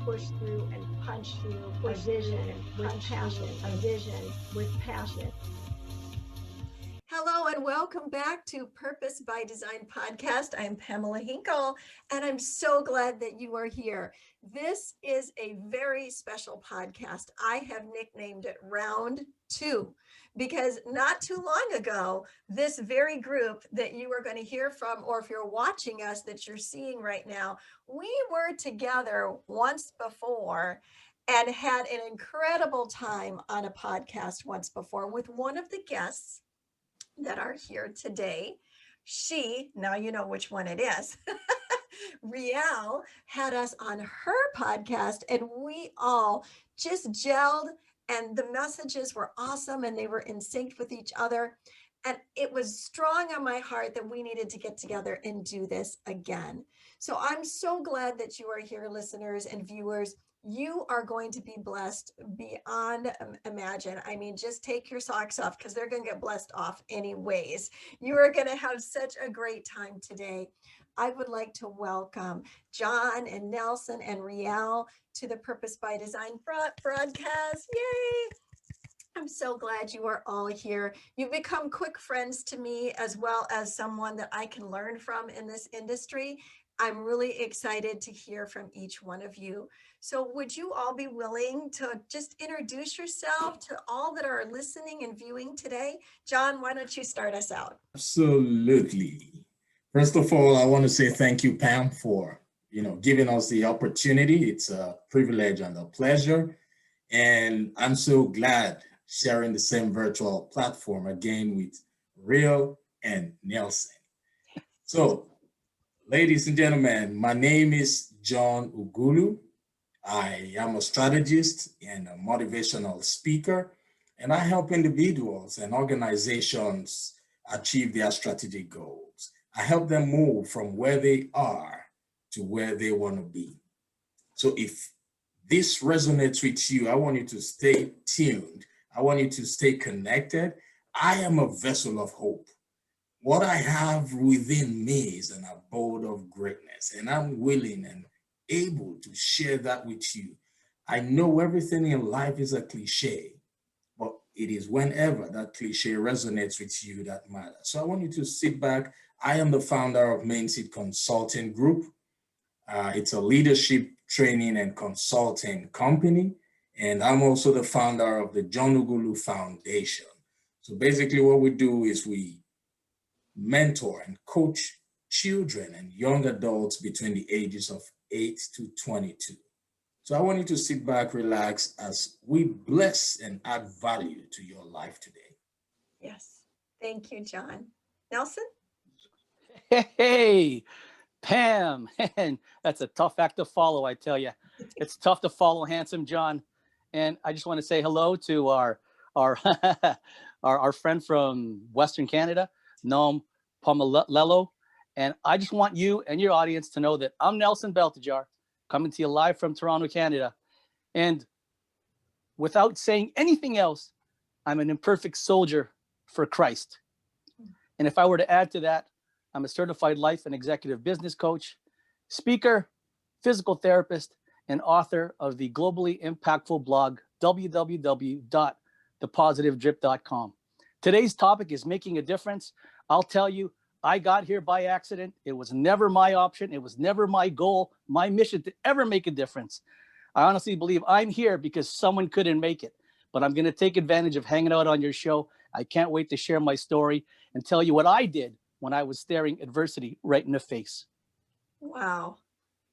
push through and punch through a vision with passion, a vision with passion. Hello and welcome back to Purpose by Design podcast. I'm Pamela Hinkle and I'm so glad that you are here. This is a very special podcast. I have nicknamed it Round 2 because not too long ago, this very group that you are going to hear from, or if you're watching us that you're seeing right now, we were together once before and had an incredible time on a podcast once before with one of the guests that are here today. Now you know which one it is. Riel had us on her podcast and we all just gelled and the messages were awesome and they were in sync with each other. And it was strong on my heart that we needed to get together and do this again. So I'm so glad that you are here, listeners and viewers. You are going to be blessed beyond imagine. I mean, just take your socks off because they're going to get blessed off anyways. You are going to have such a great time today. I would like to welcome John and Nelson and Riel to the Purpose by Design broadcast. Yay! I'm so glad you are all here. You've become quick friends to me as well as someone that I can learn from in this industry. I'm really excited to hear from each one of you. So would you all be willing to just introduce yourself to all that are listening and viewing today? John, why don't you start us out? Absolutely. First of all, I want to say thank you, Pam, for giving us the opportunity. It's a privilege and a pleasure. And I'm so glad sharing the same virtual platform again with Riel and Nelson. So, ladies and gentlemen, my name is John UGHULU. I am a strategist and a motivational speaker, and I help individuals and organizations achieve their strategic goals. I help them move from where they are to where they want to be. So if this resonates with you, I want you to stay tuned. I want you to stay connected. I am a vessel of hope. What I have within me is an abode of greatness, and I'm willing and able to share that with you. I know everything in life is a cliche, but it is whenever that cliche resonates with you that matters. So I want you to sit back. I am the founder of Main Seed Consulting Group. It's a leadership training and consulting company. And I'm also the founder of the John UGHULU Foundation. So basically what we do is we mentor and coach children and young adults between the ages of 8 to 22. So I want you to sit back, relax as we bless and add value to your life today. Yes. Thank you, John. Nelson? Hey, Pam. And that's a tough act to follow, I tell you. It's tough to follow handsome John. And I just want to say hello to our our friend from Western Canada, Noam Pamela. And I just want you and your audience to know that I'm Nelson BELTIJAR, coming to you live from Toronto, Canada. And without saying anything else, I'm an imperfect soldier for Christ. And if I were to add to that, I'm a certified life and executive business coach, speaker, physical therapist, and author of the globally impactful blog, www.thepositivedrip.com. Today's topic is making a difference. I'll tell you, I got here by accident. It was never my option. It was never my goal, my mission to ever make a difference. I honestly believe I'm here because someone couldn't make it, but I'm going to take advantage of hanging out on your show. I can't wait to share my story and tell you what I did when I was staring adversity right in the face. Wow.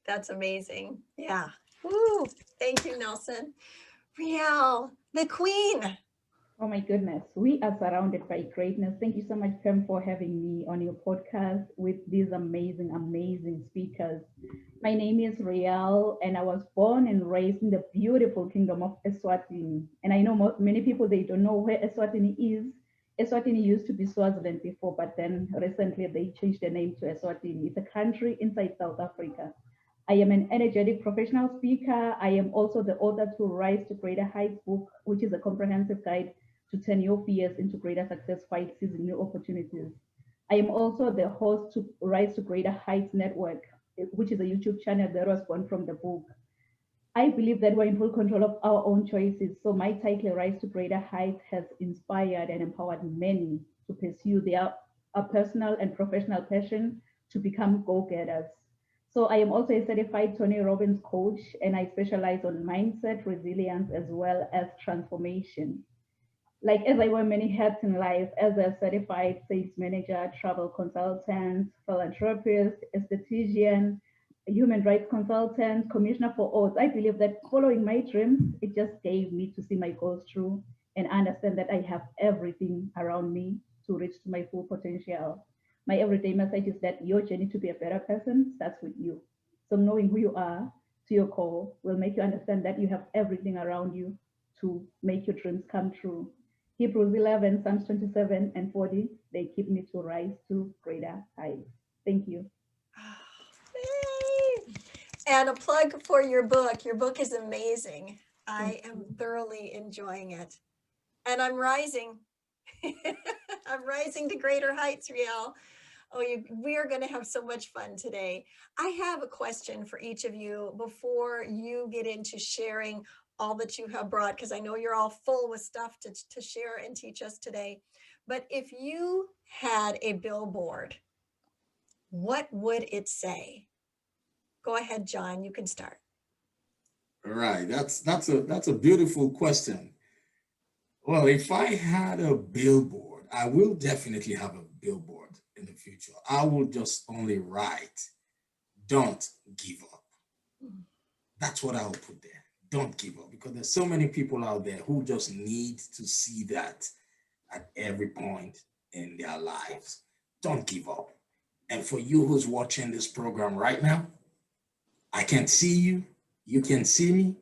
That's amazing. Yeah. Woo. Thank you, Nelson. Riel, the queen. Oh my goodness, we are surrounded by greatness. Thank you so much, Pam, for having me on your podcast with these amazing, amazing speakers. My name is Riel, and I was born and raised in the beautiful kingdom of Eswatini. And I know many people, they don't know where Eswatini is. Eswatini used to be Swaziland before, but then recently they changed the name to Eswatini. It's a country inside South Africa. I am an energetic professional speaker. I am also the author to Rise to Greater Heights book, which is a comprehensive guide to turn your fears into greater success, fight, seizing new opportunities. I am also the host to Rise to Greater Heights Network, which is a YouTube channel that was born from the book. I believe that we're in full control of our own choices. So my title, Rise to Greater Heights, has inspired and empowered many to pursue their a personal and professional passion to become go-getters. So I am also a certified Tony Robbins coach, and I specialize on mindset, resilience, as well as transformation. Like as I wear many hats in life, as a certified sales manager, travel consultant, philanthropist, esthetician, a human rights consultant, commissioner for oaths, I believe that following my dreams, it just gave me to see my goals through and understand that I have everything around me to reach to my full potential. My everyday message is that your journey to be a better person starts with you. So knowing who you are to your core will make you understand that you have everything around you to make your dreams come true. Hebrews 11, Psalms 27 and 40, they keep me to rise to greater heights. Thank you. Yay! And a plug for your book. Your book is amazing. I am thoroughly enjoying it. And I'm rising. I'm rising to greater heights, Riel. Oh, we are going to have so much fun today. I have a question for each of you before you get into sharing all that you have brought, because I know you're all full with stuff to share and teach us today. But if you had a billboard, what would it say? Go ahead, John, you can start. All right, that's a beautiful question. Well, if I had a billboard, I will definitely have a billboard in the future. I will just only write, "Don't give up." That's what I'll put there. Don't give up, because there's so many people out there who just need to see that at every point in their lives. Don't give up. And for you who's watching this program right now, I can't see you, you can see me,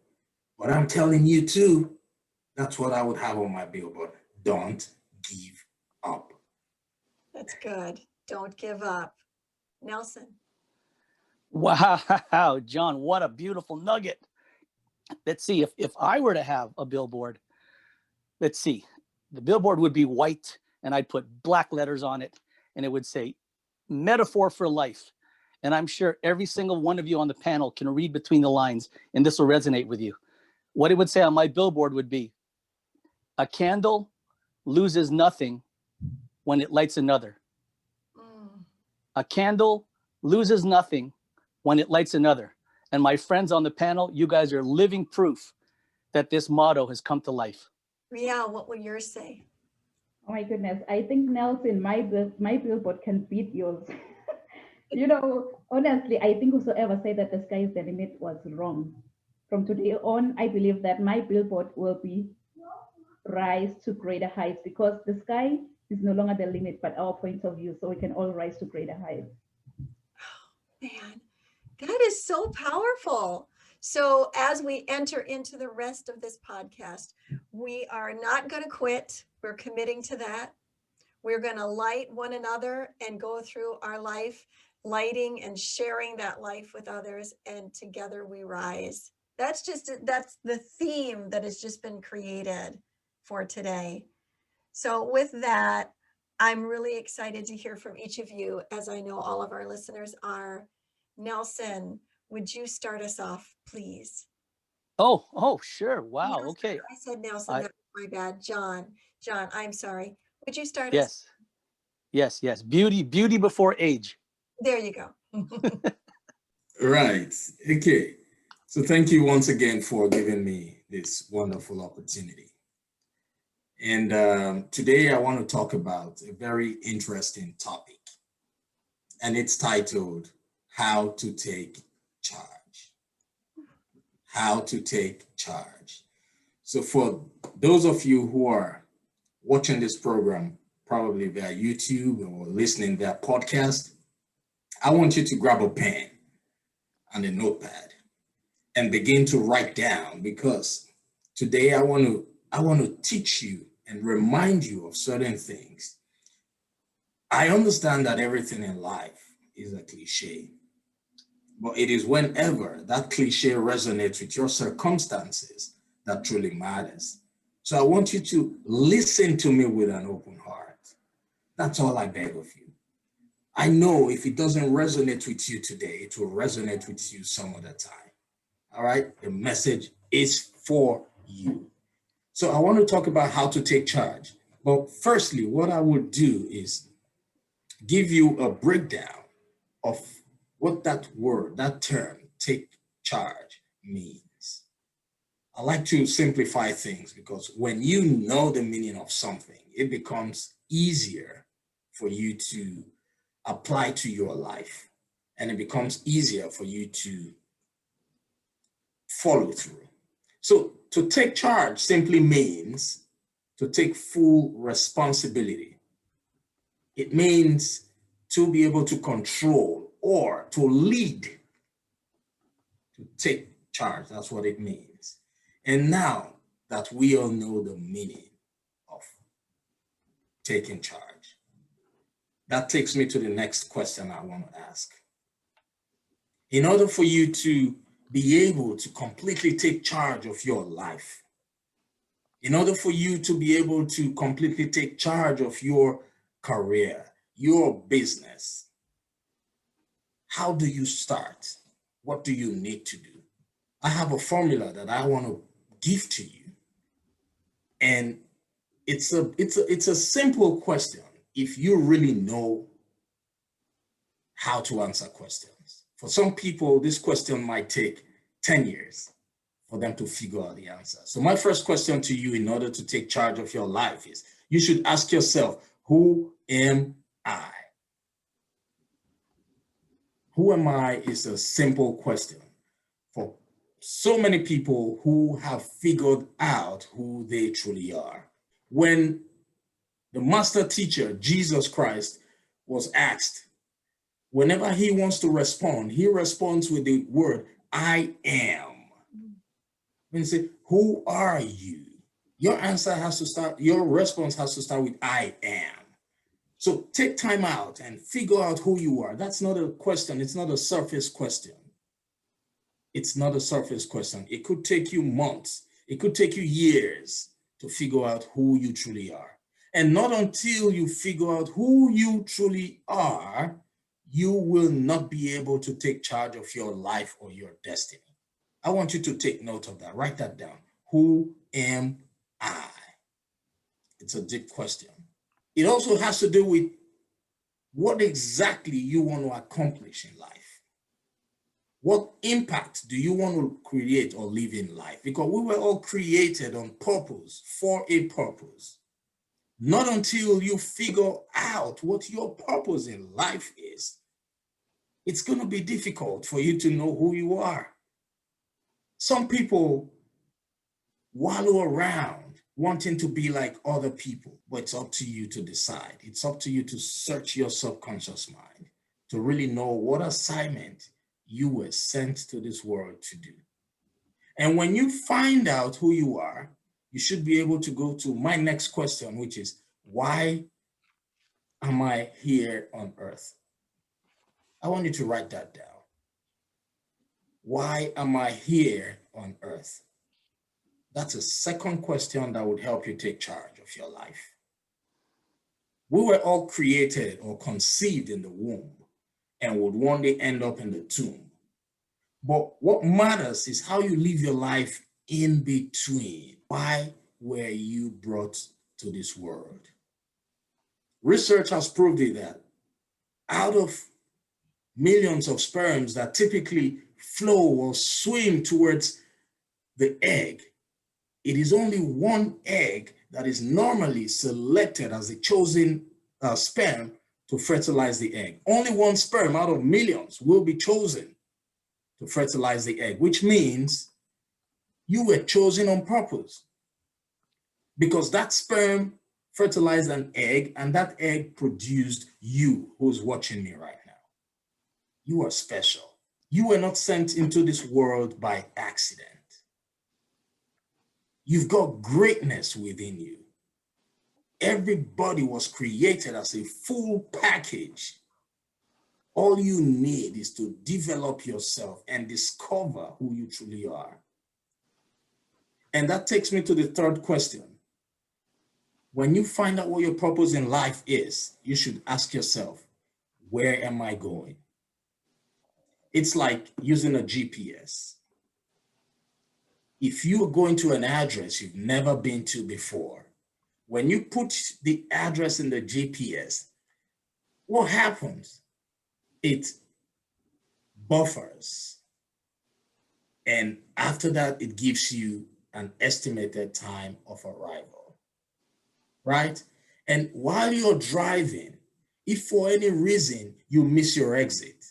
but I'm telling you too, that's what I would have on my billboard. Don't give up. That's good. Don't give up. Nelson. Wow, John, what a beautiful nugget. Let's see, if I were to have a billboard, let's see, the billboard would be white and I'd put black letters on it and it would say metaphor for life. And I'm sure every single one of you on the panel can read between the lines and this will resonate with you. What it would say on my billboard would be, a candle loses nothing when it lights another. A candle loses nothing when it lights another. And my friends on the panel, you guys are living proof that this motto has come to life. Riel, what will yours say? Oh my goodness. I think Nelson, my billboard can beat yours. You know, honestly, I think whosoever said that the sky is the limit was wrong. From today on, I believe that my billboard will be rise to greater heights, because the sky is no longer the limit, but our point of view. So we can all rise to greater heights. Man, that is so powerful. So as we enter into the rest of this podcast, we are not going to quit. We're committing to that. We're going to light one another and go through our life, lighting and sharing that life with others. And together we rise. That's the theme that has just been created for today. So with that, I'm really excited to hear from each of you, as I know all of our listeners are. Nelson, would you start us off, please? Oh, sure. Wow. Nelson, Okay. I said Nelson, that's my bad. John, I'm sorry. Would you start us? Yes. Beauty before age. There you go. Right. Okay. So thank you once again for giving me this wonderful opportunity. And today I want to talk about a very interesting topic, and it's titled, How to Take Charge. How to Take Charge. So for those of you who are watching this program, probably via YouTube or listening via podcast, I want you to grab a pen and a notepad and begin to write down, because today I want to teach you and remind you of certain things. I understand that everything in life is a cliche, but it is whenever that cliche resonates with your circumstances that truly matters. So I want you to listen to me with an open heart. That's all I beg of you. I know if it doesn't resonate with you today, it will resonate with you some other time. All right, the message is for you. So I want to talk about how to take charge. But firstly, what I will do is give you a breakdown of what that word, that term, take charge means. I like to simplify things because when you know the meaning of something, it becomes easier for you to apply to your life, and it becomes easier for you to follow through. So to take charge simply means to take full responsibility. It means to be able to control or to lead, to take charge. That's what it means. And now that we all know the meaning of taking charge, that takes me to the next question I want to ask. In order for you to be able to completely take charge of your life, in order for you to be able to completely take charge of your career, your business, how do you start? What do you need to do? I have a formula that I want to give to you. And it's a simple question if you really know how to answer questions. For some people, this question might take 10 years for them to figure out the answer. So my first question to you in order to take charge of your life is you should ask yourself, who am I? Who am I is a simple question for so many people who have figured out who they truly are. When the master teacher, Jesus Christ, was asked, whenever he wants to respond, he responds with the word, I am. When you say, who are you? Your answer has to start, your response has to start with, I am. So take time out and figure out who you are. That's not a question. It's not a surface question. It's not a surface question. It could take you months. It could take you years to figure out who you truly are. And not until you figure out who you truly are, you will not be able to take charge of your life or your destiny. I want you to take note of that. Write that down. Who am I? It's a deep question. It also has to do with what exactly you want to accomplish in life. What impact do you want to create or live in life? Because we were all created on purpose, for a purpose. Not until you figure out what your purpose in life is, it's going to be difficult for you to know who you are. Some people wallow around wanting to be like other people, but it's up to you to decide. It's up to you to search your subconscious mind to really know what assignment you were sent to this world to do. And when you find out who you are, you should be able to go to my next question, which is, why am I here on earth? I want you to write that down. Why am I here on earth? That's a second question that would help you take charge of your life. We were all created or conceived in the womb and would one day end up in the tomb. But what matters is how you live your life in between. Why were you brought to this world? Research has proved it that out of millions of sperms that typically flow or swim towards the egg, it is only one egg that is normally selected as the chosen sperm to fertilize the egg. Only one sperm out of millions will be chosen to fertilize the egg, which means you were chosen on purpose because that sperm fertilized an egg and that egg produced you who's watching me right now. You are special. You were not sent into this world by accident. You've got greatness within you. Everybody was created as a full package. All you need is to develop yourself and discover who you truly are. And that takes me to the third question. When you find out what your purpose in life is, you should ask yourself, where am I going? It's like using a GPS. if you are going to an address you've never been to before, when you put the address in the GPS, what happens? It buffers. And after that, it gives you an estimated time of arrival, right? And while you're driving, if for any reason you miss your exit,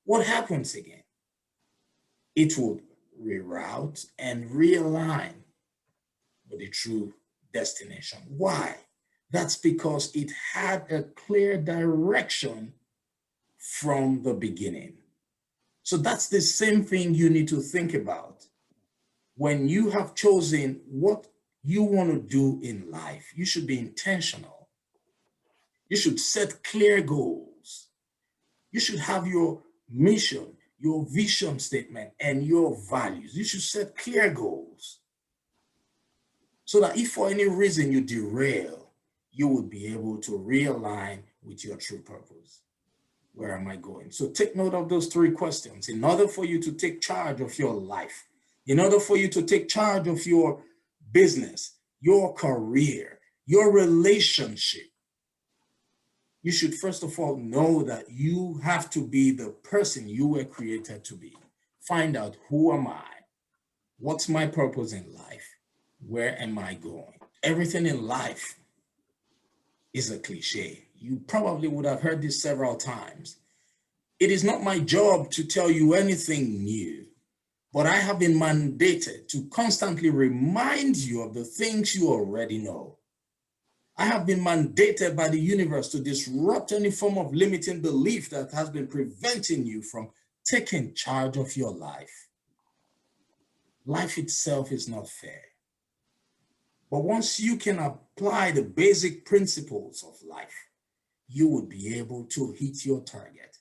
what happens again? It will reroute and realign with the true destination. Why? That's because it had a clear direction from the beginning. So that's the same thing you need to think about. When you have chosen what you want to do in life, you should be intentional. You should set clear goals. You should have your mission, your vision statement, and your values. You should set clear goals so that if for any reason you derail, you would be able to realign with your true purpose. Where am I going? So take note of those 3 questions. In order for you to take charge of your life, in order for you to take charge of your business, your career, your relationship, you should first of all know that you have to be the person you were created to be. Find out, who am I? What's my purpose in life? Where am I going? Everything in life is a cliche. You probably would have heard this several times. It is not my job to tell you anything new, but I have been mandated to constantly remind you of the things you already know. I have been mandated by the universe to disrupt any form of limiting belief that has been preventing you from taking charge of your life. Life itself is not fair. But once you can apply the basic principles of life, you would be able to hit your target.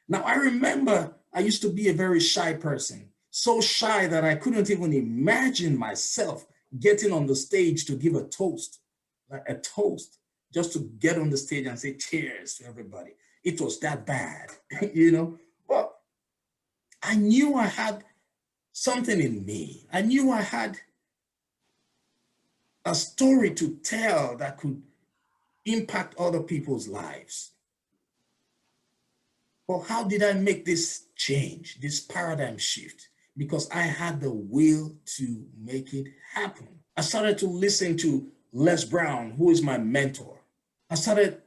Now, I remember I used to be a very shy person, so shy that I couldn't even imagine myself getting on the stage to give a toast, just to get on the stage and say cheers to everybody. It was that bad, But I knew I had something in me. I knew I had a story to tell that could impact other people's lives. But how did I make this change, this paradigm shift? Because I had the will to make it happen. I started to listen to Les Brown, who is my mentor. I started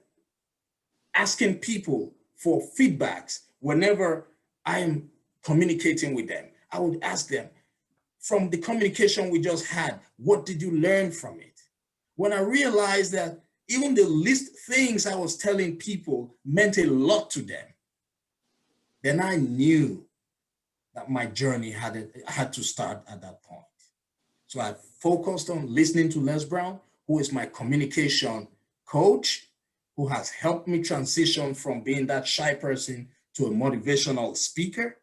asking people for feedbacks whenever I'm communicating with them. I would ask them, from the communication we just had, what did you learn from it? When I realized that even the least things I was telling people meant a lot to them, then I knew that my journey had to start at that point. So I focused on listening to Les Brown, who is my communication coach, who has helped me transition from being that shy person to a motivational speaker.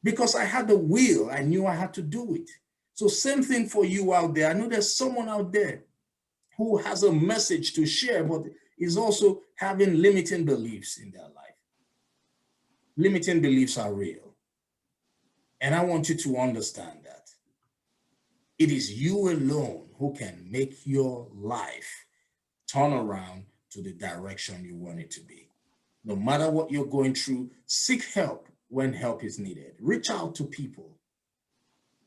Because I had the will, I knew I had to do it. So same thing for you out there. I know there's someone out there who has a message to share, but is also having limiting beliefs in their life. Limiting beliefs are real. And I want you to understand that it is you alone who can make your life turn around to the direction you want it to be. No matter what you're going through, seek help when help is needed. Reach out to people.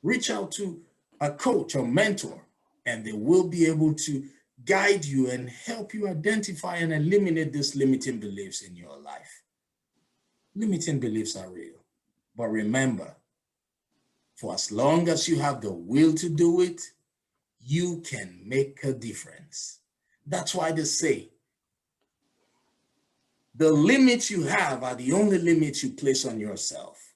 Reach out to a coach or mentor, and they will be able to guide you and help you identify and eliminate these limiting beliefs in your life. Limiting beliefs are real, but remember, for as long as you have the will to do it, you can make a difference. That's why they say, the limits you have are the only limits you place on yourself.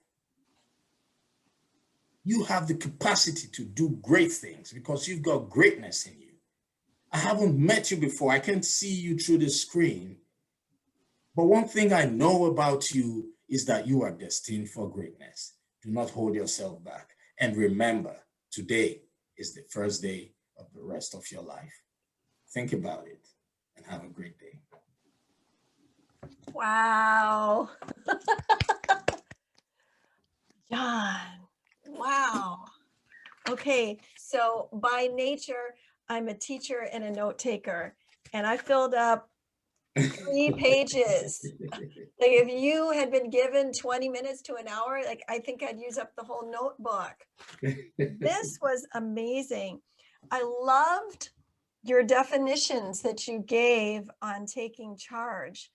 You have the capacity to do great things because you've got greatness in you. I haven't met you before. I can't see you through the screen. But one thing I know about you is that you are destined for greatness. Do not hold yourself back. And remember, today is the first day of the rest of your life. Think about it and have a great day. Wow. John, wow. Okay, so by nature, I'm a teacher and a note taker, and I filled up 3 pages. Like if you had been given 20 minutes to an hour, like I think I'd use up the whole notebook. This was amazing. I loved your definitions that you gave on taking charge.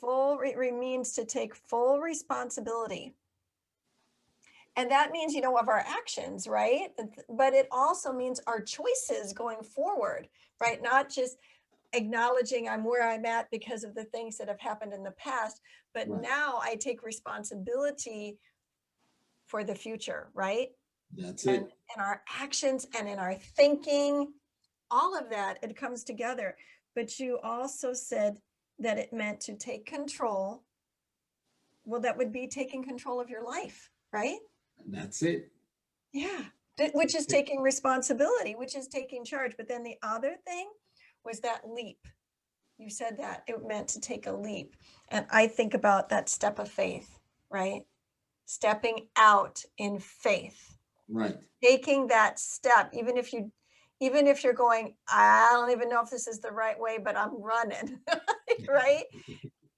Means to take full responsibility. And that means, you know, of our actions, right? But it also means our choices going forward, right? Not just acknowledging I'm where I'm at because of the things that have happened in the past, but Right. now I take responsibility for the future, right? That's And it. in our actions and in our thinking, all of that, it comes together. But you also said that it meant to take control. Well, that would be taking control of your life, right? That's it. Yeah, which is taking responsibility, which is taking charge. But then the other thing was that leap. You said that it meant to take a leap. And I think about that step of faith, right? Stepping out in faith, Right. taking that step, even if you're going, I don't even know if this is the right way, but I'm running, right?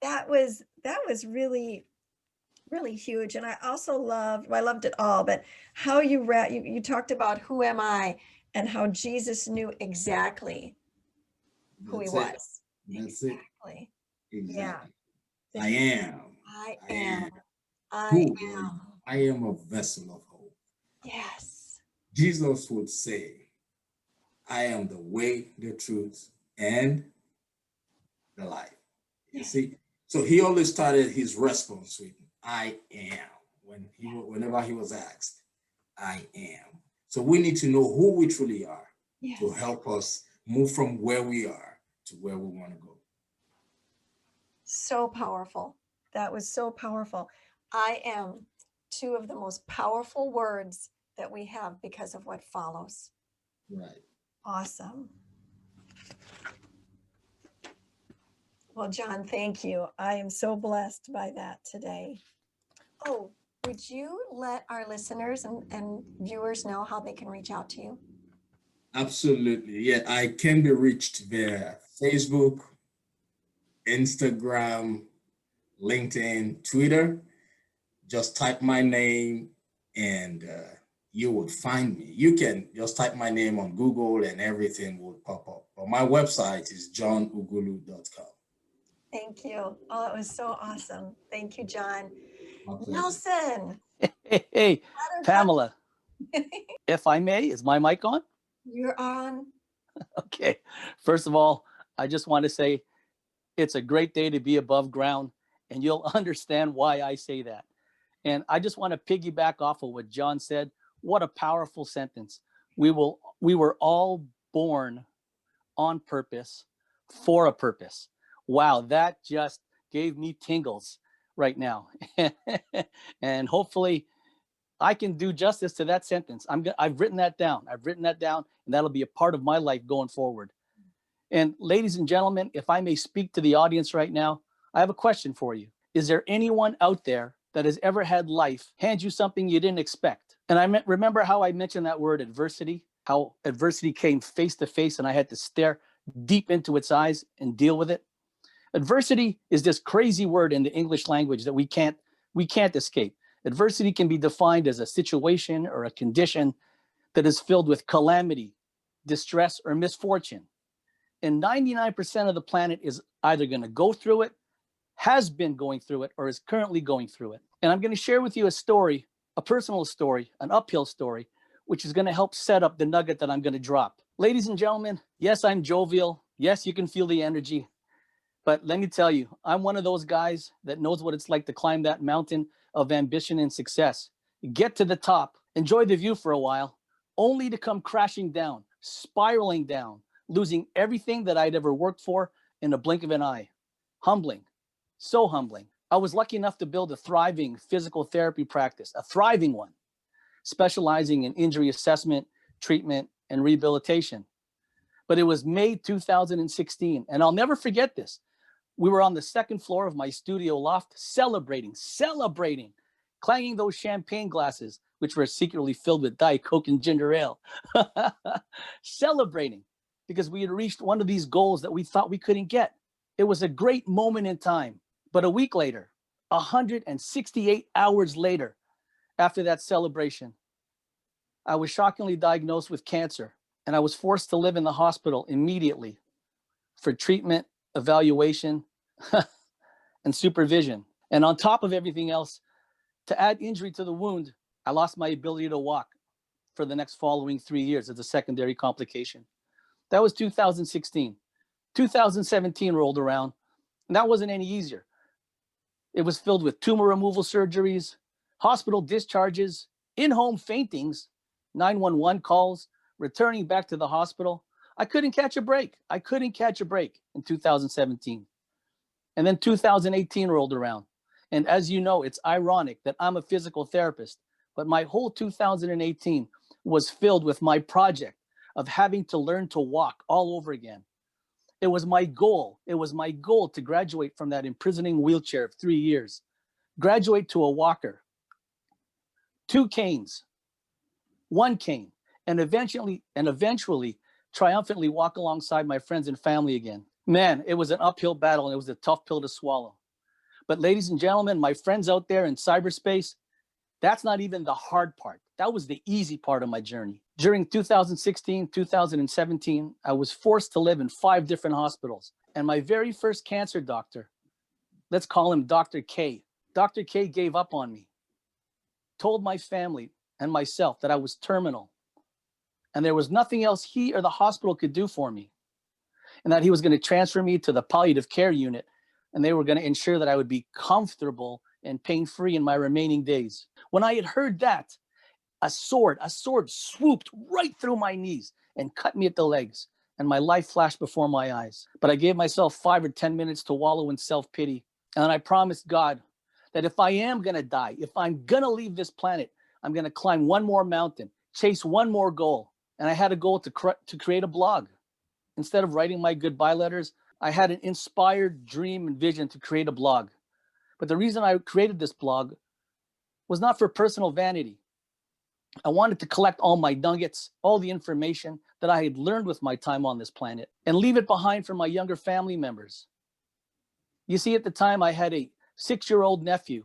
That was really, really huge. And I also loved it all, but how you talked about who am I and how Jesus knew exactly who he That's it. was. That's it. Exactly. Exactly. Yeah. I am. I am. Who I am a vessel of hope. Yes. Jesus would say, I am the way, the truth, and the life. You see? So he always started his response with, I am. Whenever he was asked, I am. So we need to know who we truly are to help us move from where we are to where we want to go. So powerful. That was so powerful. I am, two of the most powerful words that we have because of what follows. Right. Awesome. Well, John, thank you. I am so blessed by that today. Oh, would you let our listeners and viewers know how they can reach out to you? Absolutely. Yeah, I can be reached via Facebook, Instagram, LinkedIn, Twitter. Just type my name and you would find me. You can just type my name on Google and everything will pop up. But my website is yournewnormal.com. Thank you. Oh, it was so awesome. Thank you, John. My pleasure. Nelson. Hey, Pamela, if I may, is my mic on? You're on. Okay. First of all, I just want to say it's a great day to be above ground, and you'll understand why I say that. And I just want to piggyback off of what John said. What a powerful sentence. We were all born on purpose for a purpose. Wow, that just gave me tingles right now. And hopefully I can do justice to that sentence. I've written that down. And that'll be a part of my life going forward. And ladies and gentlemen, if I may speak to the audience right now, I have a question for you. Is there anyone out there that has ever had life hand you something you didn't expect? And remember how I mentioned that word adversity, how adversity came face to face and I had to stare deep into its eyes and deal with it. Adversity is this crazy word in the English language that we can't escape. Adversity can be defined as a situation or a condition that is filled with calamity, distress, or misfortune. And 99% of the planet is either going to go through it, has been going through it, or is currently going through it. And I'm going to share with you a story, a personal story, an uphill story, which is going to help set up the nugget that I'm going to drop. Ladies and gentlemen, yes, I'm jovial. Yes, you can feel the energy. But let me tell you, I'm one of those guys that knows what it's like to climb that mountain of ambition and success. Get to the top, enjoy the view for a while, only to come crashing down, spiraling down, losing everything that I'd ever worked for in a blink of an eye. Humbling, so humbling. I was lucky enough to build a thriving physical therapy practice, a thriving one, specializing in injury assessment, treatment, and rehabilitation. But it was May 2016, and I'll never forget this. We were on the second floor of my studio loft celebrating clanging those champagne glasses, which were secretly filled with Diet Coke and ginger ale, celebrating because we had reached one of these goals that we thought we couldn't get. It was a great moment in time. But a week later, 168 hours later, after that celebration, I was shockingly diagnosed with cancer, and I was forced to live in the hospital immediately for treatment, evaluation, and supervision. And on top of everything else, to add injury to the wound, I lost my ability to walk for the next following 3 years as a secondary complication. That was 2016. 2017 rolled around, and that wasn't any easier. It was filled with tumor removal surgeries, hospital discharges, in-home faintings, 911 calls, returning back to the hospital. I couldn't catch a break. I couldn't catch a break in 2017. And then 2018 rolled around. And as you know, it's ironic that I'm a physical therapist, but my whole 2018 was filled with my project of having to learn to walk all over again. It was my goal. It was my goal to graduate from that imprisoning wheelchair of 3 years, graduate to a walker, 2 canes, 1 cane, and eventually triumphantly walk alongside my friends and family again. Man, it was an uphill battle and it was a tough pill to swallow. But ladies and gentlemen, my friends out there in cyberspace, that's not even the hard part. That was the easy part of my journey. During 2016, 2017, I was forced to live in 5 different hospitals. And my very first cancer doctor, let's call him Dr. K. Dr. K gave up on me, told my family and myself that I was terminal, and there was nothing else he or the hospital could do for me, and that he was going to transfer me to the palliative care unit, and they were going to ensure that I would be comfortable and pain-free in my remaining days. When I had heard that, a sword swooped right through my knees and cut me at the legs, and my life flashed before my eyes. But I gave myself 5 or 10 minutes to wallow in self-pity, and then I promised God that if I am going to die, if I'm going to leave this planet, I'm going to climb one more mountain, chase one more goal. And I had a goal to create a blog. Instead of writing my goodbye letters, I had an inspired dream and vision to create a blog. But the reason I created this blog was not for personal vanity. I wanted to collect all my nuggets, all the information that I had learned with my time on this planet, and leave it behind for my younger family members. You see, at the time, I had a 6-year-old nephew,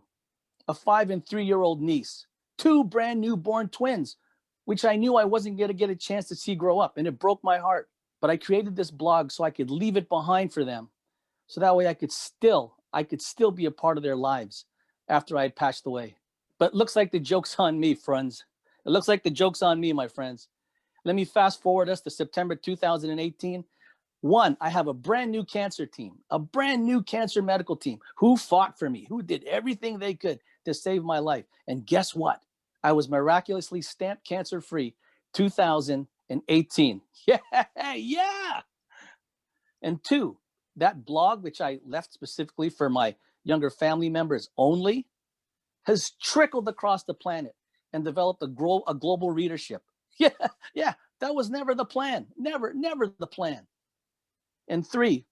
a 5 and 3-year-old niece, 2 brand new born twins, which I knew I wasn't going to get a chance to see grow up, and it broke my heart. But I created this blog so I could leave it behind for them, so that way I could still be a part of their lives after I had passed away. But it looks like the joke's on me, friends. It looks like the joke's on me, my friends. Let me fast forward us to September 2018. One, I have a brand new cancer team, a brand new cancer medical team who fought for me, who did everything they could to save my life. And guess what? I was miraculously stamped cancer-free 2018. Yeah. And 2, that blog, which I left specifically for my younger family members only, has trickled across the planet and developed a global readership. Yeah, that was never the plan. Never the plan. And 3,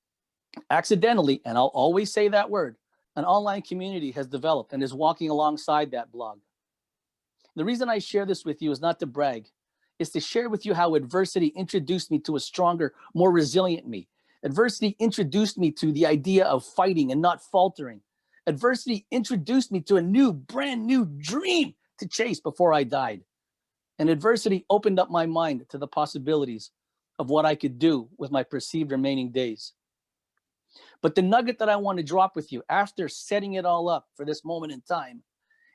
accidentally, and I'll always say that word, an online community has developed and is walking alongside that blog. The reason I share this with you is not to brag. It's to share with you how adversity introduced me to a stronger, more resilient me. Adversity introduced me to the idea of fighting and not faltering. Adversity introduced me to a brand new dream to chase before I died. And adversity opened up my mind to the possibilities of what I could do with my perceived remaining days. But the nugget that I want to drop with you after setting it all up for this moment in time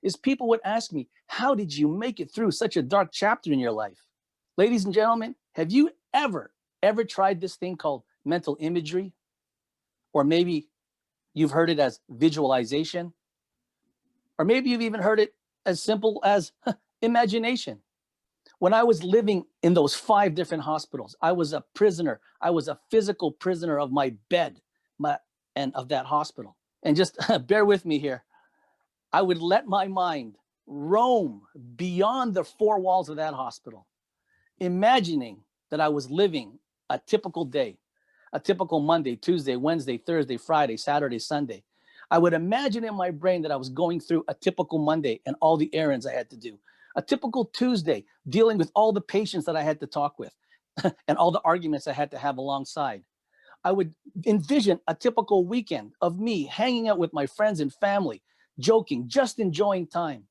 is people would ask me, how did you make it through such a dark chapter in your life? Ladies and gentlemen, have you ever tried this thing called mental imagery? Or maybe you've heard it as visualization? Or maybe you've even heard it as simple as imagination. When I was living in those 5 different hospitals, I was a prisoner. I was a physical prisoner of my bed and of that hospital. And just bear with me here. I would let my mind roam beyond the 4 walls of that hospital, imagining that I was living a typical day, a typical Monday, Tuesday, Wednesday, Thursday, Friday, Saturday, Sunday. I would imagine in my brain that I was going through a typical Monday and all the errands I had to do, a typical Tuesday dealing with all the patients that I had to talk with and all the arguments I had to have alongside. I would envision a typical weekend of me hanging out with my friends and family, joking, just enjoying time.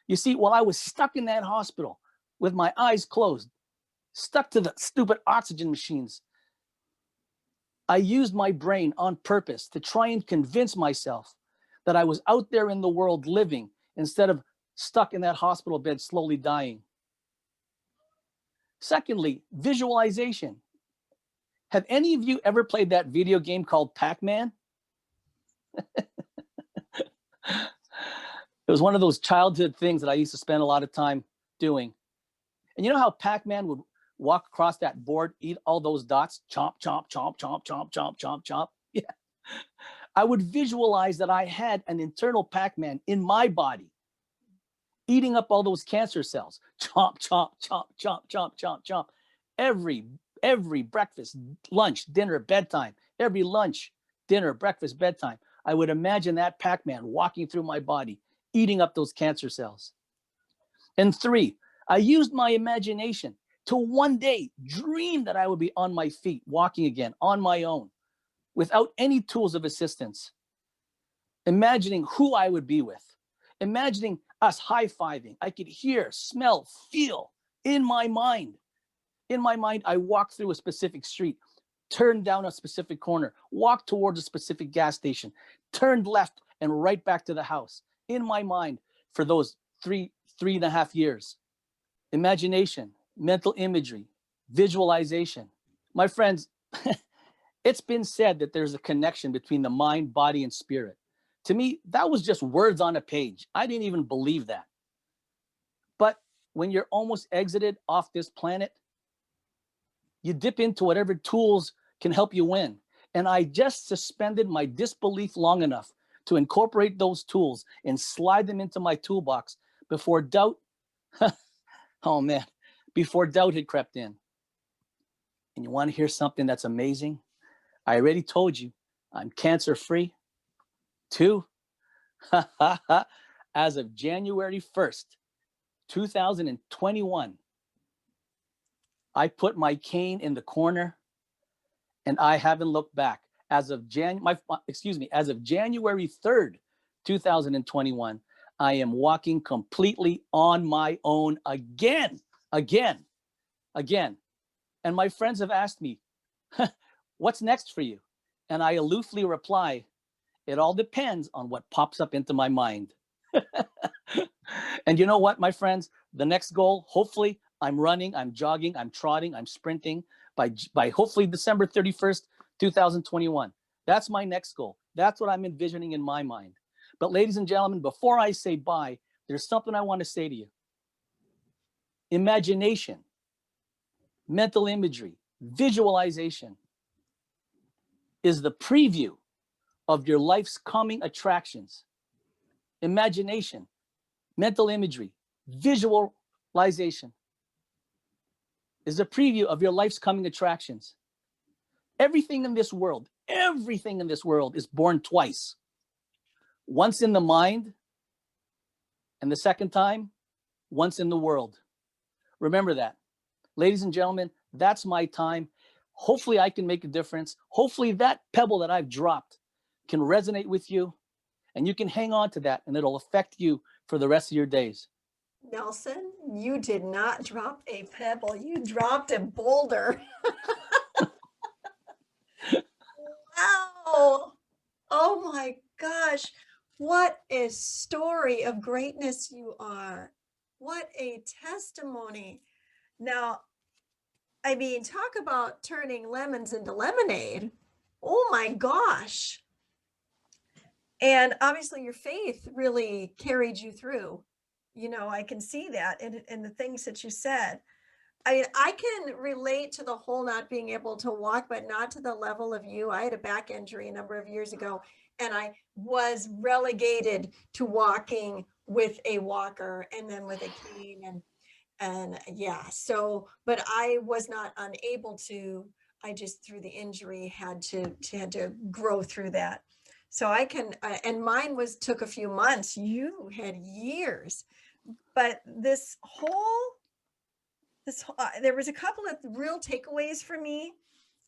You see, while I was stuck in that hospital with my eyes closed, stuck to the stupid oxygen machines, I used my brain on purpose to try and convince myself that I was out there in the world living instead of stuck in that hospital bed slowly dying. Secondly, visualization. Have any of you ever played that video game called Pac-Man? It was one of those childhood things that I used to spend a lot of time doing. And you know how Pac-Man would walk across that board, eat all those dots, chomp, chomp, chomp, chomp, chomp, chomp, chomp, chomp. Yeah. I would visualize that I had an internal Pac-Man in my body, eating up all those cancer cells. Chomp, chomp, chomp, chomp, chomp, chomp, chomp. Every breakfast, lunch, dinner, bedtime, every lunch, dinner, breakfast, bedtime, I would imagine that Pac-Man walking through my body, eating up those cancer cells. And 3, I used my imagination to one day dream that I would be on my feet, walking again on my own, without any tools of assistance. Imagining who I would be with, imagining us high-fiving. I could hear, smell, feel in my mind. In my mind, I walked through a specific street, turned down a specific corner, walked towards a specific gas station, turned left and right back to the house. In my mind for those 3.5 years. Imagination, mental imagery, visualization. My friends, it's been said that there's a connection between the mind, body, and spirit. To me, that was just words on a page. I didn't even believe that. But when you're almost exited off this planet, you dip into whatever tools can help you win. And I just suspended my disbelief long enough to incorporate those tools and slide them into my toolbox before doubt, oh man, before doubt had crept in. And you want to hear something that's amazing? I already told you, I'm cancer-free. 2, as of January 1st, 2021, I put my cane in the corner and I haven't looked back. As of January 3rd, 2021, I am walking completely on my own again. And my friends have asked me, what's next for you? And I aloofly reply, it all depends on what pops up into my mind. And you know what, my friends, the next goal, hopefully I'm running, I'm jogging, I'm trotting, I'm sprinting by hopefully December 31st, 2021. That's my next goal. That's what I'm envisioning in my mind. But ladies and gentlemen, before I say bye, there's something I want to say to you. Imagination, mental imagery, visualization is the preview of your life's coming attractions. Imagination, mental imagery, visualization is a preview of your life's coming attractions. Everything in this world is born twice. Once in the mind, and the second time, once in the world. Remember that. Ladies and gentlemen, that's my time. Hopefully I can make a difference. Hopefully that pebble that I've dropped can resonate with you and you can hang on to that and it'll affect you for the rest of your days. Nelson, you did not drop a pebble. You dropped a boulder. Wow. Oh my gosh. What a story of greatness you are. What a testimony. Now, I mean, talk about turning lemons into lemonade. Oh my gosh. And obviously your faith really carried you through. You know, I can see that in the things that you said. I mean, I can relate to the whole not being able to walk, but not to the level of you. I had a back injury a number of years ago, and I was relegated to walking with a walker and then with a cane. And yeah, so, but I was not unable to, I just through the injury had to grow through that. So I can, and mine took a few months. You had years, but there was a couple of real takeaways for me,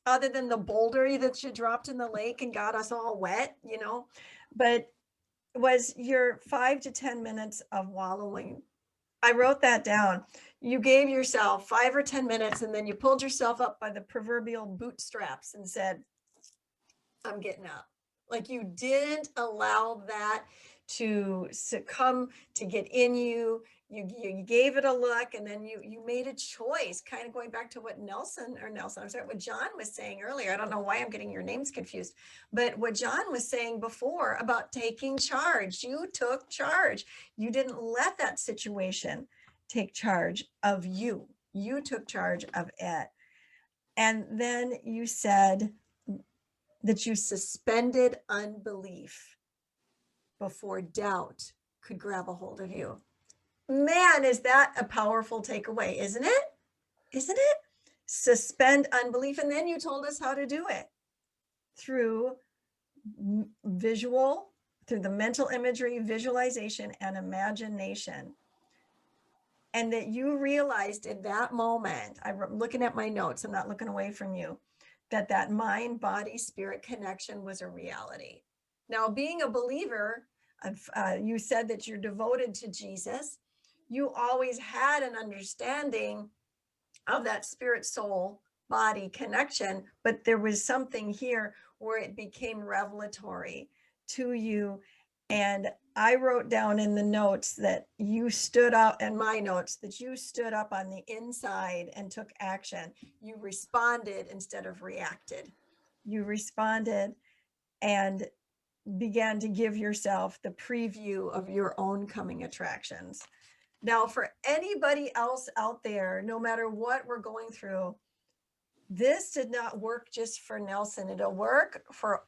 other than the boulder that you dropped in the lake and got us all wet, but was your 5 to 10 minutes of wallowing. I wrote that down. You gave yourself 5 or 10 minutes, and then you pulled yourself up by the proverbial bootstraps and said, I'm getting up. Like, you didn't allow that to succumb, to get in you. You gave it a look, and then you made a choice, kind of going back to what what John was saying earlier. I don't know why I'm getting your names confused, but what John was saying before about taking charge. You took charge. You didn't let that situation take charge of you. You took charge of it. And then you said that you suspended unbelief before doubt could grab a hold of you. Man, is that a powerful takeaway, isn't it? Isn't it? Suspend unbelief. And then you told us how to do it through through the mental imagery, visualization, and imagination. And that you realized in that moment, I'm looking at my notes, I'm not looking away from you, that mind, body, spirit connection was a reality. Now, being a believer, you said that you're devoted to Jesus. You always had an understanding of that spirit, soul, body connection, but there was something here where it became revelatory to you. And I wrote down in the notes that you stood up, in my notes, that you stood up on the inside and took action. You responded instead of reacted. You responded and began to give yourself the preview of your own coming attractions. Now, for anybody else out there, no matter what we're going through, this did not work just for Nelson. It'll work for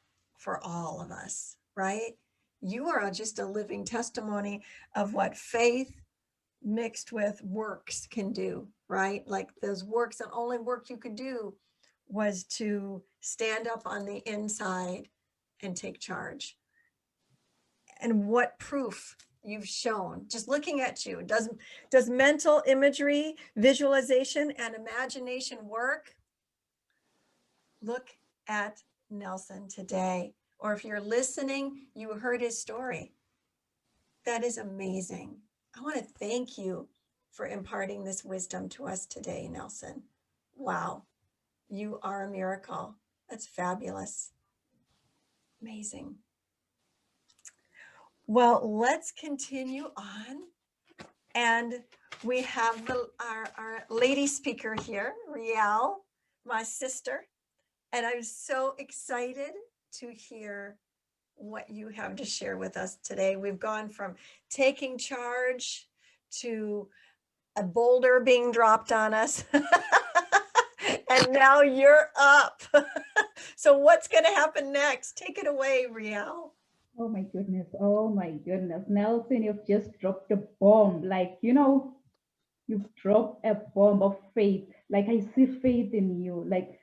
all of us, right? You are just a living testimony of what faith mixed with works can do, right? Like those works, the only work you could do was to stand up on the inside and take charge. And what proof you've shown, just looking at you. Does mental imagery, visualization, and imagination work? Look at Nelson today. Or if you're listening, you heard his story. That is amazing. I want to thank you for imparting this wisdom to us today, Nelson. Wow, you are a miracle. That's fabulous. Amazing. Well, let's continue on. And we have our lady speaker here, Riel, my sister. And I'm so excited to hear what you have to share with us today. We've gone from taking charge to a boulder being dropped on us. And now you're up. So what's going to happen next? Take it away, Riel. Oh my goodness. Oh my goodness. Nelson, you've just dropped a bomb. Like, you've dropped a bomb of faith. Like, I see faith in you. Like,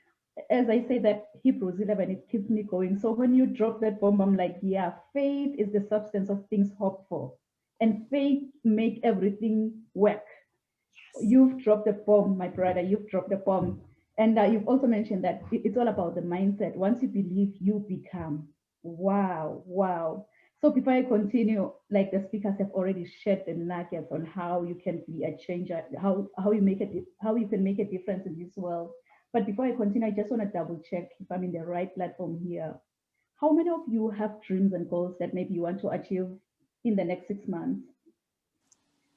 as I say that Hebrews 11, it keeps me going. So when you drop that bomb, I'm like, yeah, faith is the substance of things hoped for. And faith make everything work. You've dropped the bomb, my brother. You've dropped the bomb. And you've also mentioned that it's all about the mindset. Once you believe, you become. Wow, wow. So before I continue, like the speakers have already shared the nuggets on how you can be a changer, how you can make a difference in this world. But before I continue, I just want to double check if I'm in the right platform here. How many of you have dreams and goals that maybe you want to achieve in the next 6 months?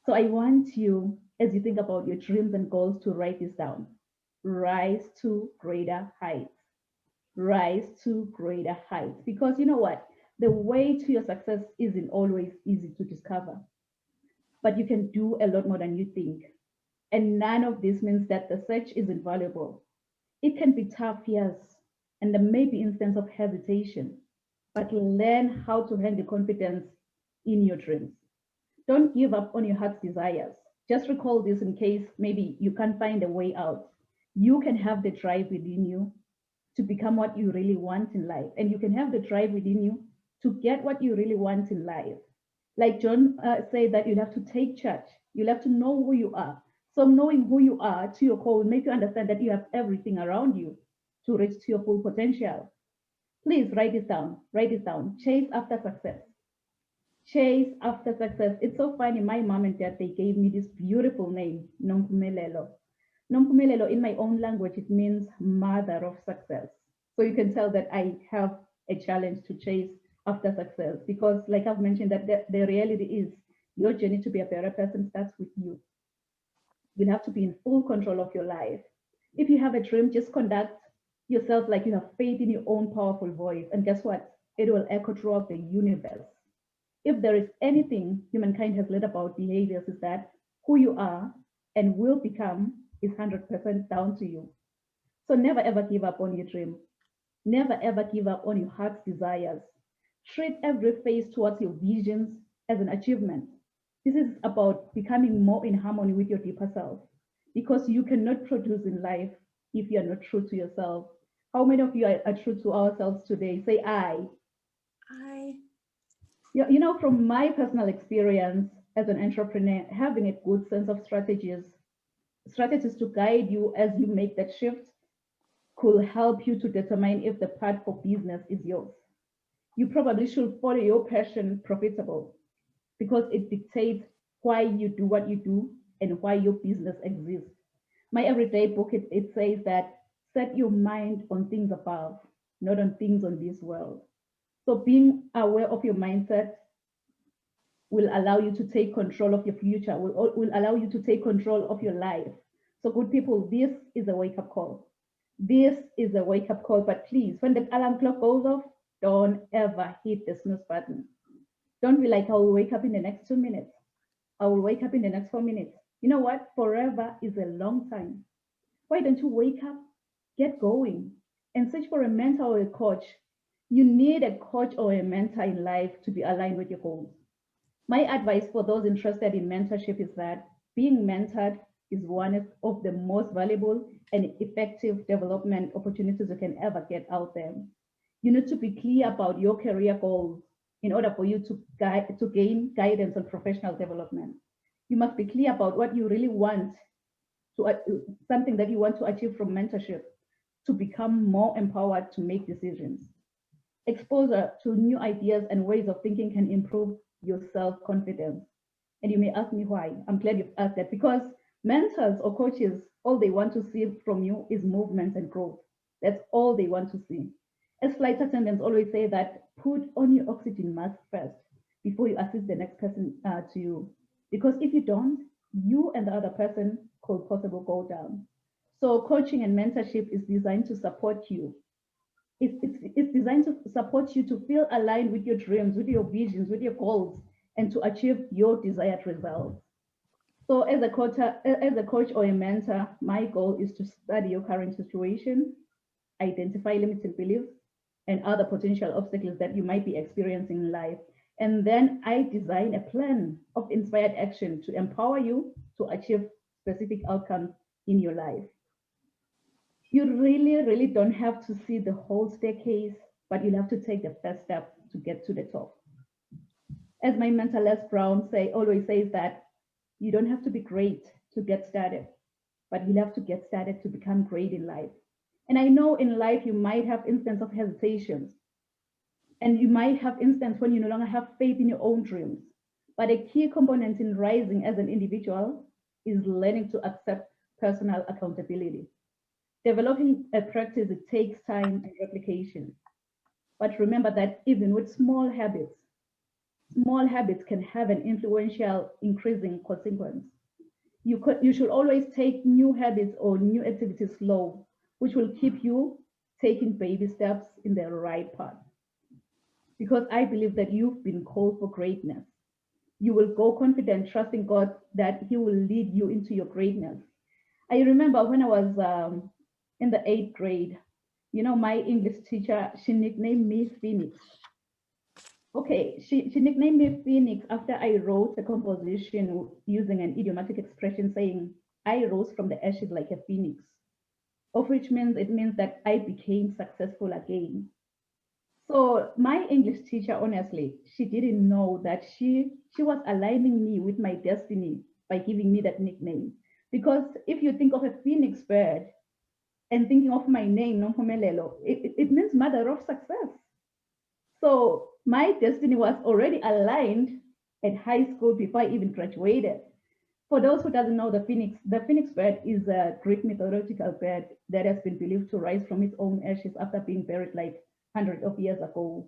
So I want you, as you think about your dreams and goals, to write this down. Rise to greater heights. Rise to greater heights. Because you know what? The way to your success isn't always easy to discover, but you can do a lot more than you think. And none of this means that the search isn't valuable. It can be tough, yes, and there may be instances of hesitation, but learn how to handle confidence in your dreams. Don't give up on your heart's desires. Just recall this in case maybe you can't find a way out. You can have the drive within you to become what you really want in life. And you can have the drive within you to get what you really want in life. Like John said, that you have to take charge. You'll have to know who you are. So knowing who you are to your core will make you understand that you have everything around you to reach to your full potential. Please write this down. Write this down. Chase after success. Chase after success. It's so funny. My mom and dad, they gave me this beautiful name, Nompumelelo. Nompumelelo, in my own language, it means mother of success. So you can tell that I have a challenge to chase after success, because like I've mentioned, that the reality is your journey to be a better person starts with you. You'll have to be in full control of your life. If you have a dream, just conduct yourself like you have faith in your own powerful voice. And guess what? It will echo throughout the universe. If there is anything humankind has learned about behaviors, is that who you are and will become is 100% down to you. So never ever give up on your dream. Never ever give up on your heart's desires. Treat every phase towards your visions as an achievement. This is about becoming more in harmony with your deeper self, because you cannot produce in life if you are not true to yourself. How many of you are true to ourselves today? Say I. I. You know, from my personal experience as an entrepreneur, having a good sense of strategies to guide you as you make that shift could help you to determine if the path for business is yours. You probably should follow your passion profitable, because it dictates why you do what you do and why your business exists. My everyday book, it says that set your mind on things above, not on things on this world. So being aware of your mindset will allow you to take control of your future, will allow you to take control of your life. So good people, this is a wake-up call. This is a wake-up call, but please, when the alarm clock goes off, don't ever hit the snooze button. Don't be like, I will wake up in the next 2 minutes. I will wake up in the next 4 minutes. You know what? Forever is a long time. Why don't you wake up, get going, and search for a mentor or a coach? You need a coach or a mentor in life to be aligned with your goals. My advice for those interested in mentorship is that being mentored is one of the most valuable and effective development opportunities you can ever get out there. You need to be clear about your career goals in order for you to gain guidance on professional development. You must be clear about what you really want, something that you want to achieve from mentorship, to become more empowered to make decisions. Exposure to new ideas and ways of thinking can improve your self-confidence. And you may ask me why. I'm glad you've asked that, because mentors or coaches, all they want to see from you is movement and growth. That's all they want to see. As flight attendants always say, that put on your oxygen mask first before you assist the next person to you. Because if you don't, you and the other person could possibly go down. So coaching and mentorship is designed to support you. It's designed to support you to feel aligned with your dreams, with your visions, with your goals, and to achieve your desired results. So as a coach or a mentor, my goal is to study your current situation, identify limiting beliefs and other potential obstacles that you might be experiencing in life. And then I design a plan of inspired action to empower you to achieve specific outcomes in your life. You really, really don't have to see the whole staircase, but you'll have to take the first step to get to the top. As my mentor Les Brown always says, that you don't have to be great to get started, but you have to get started to become great in life. And I know in life you might have instances of hesitations, and you might have instances when you no longer have faith in your own dreams. But a key component in rising as an individual is learning to accept personal accountability. Developing a practice, it takes time and replication. But remember that even with small habits can have an influential increasing consequence. You should always take new habits or new activities slow, which will keep you taking baby steps in the right path. Because I believe that you've been called for greatness. You will go confident, trusting God that He will lead you into your greatness. I remember when I was in the 8th grade, you know, my English teacher, she nicknamed me Phoenix. Okay, she nicknamed me Phoenix after I wrote a composition using an idiomatic expression saying, I rose from the ashes like a phoenix, of which means it means that I became successful again. So my English teacher, honestly, she didn't know that she was aligning me with my destiny by giving me that nickname. Because if you think of a phoenix bird and thinking of my name, Nompumelelo, it means mother of success. So my destiny was already aligned at high school before I even graduated. For those who doesn't know, the phoenix bird is a Greek mythological bird that has been believed to rise from its own ashes after being buried like hundreds of years ago.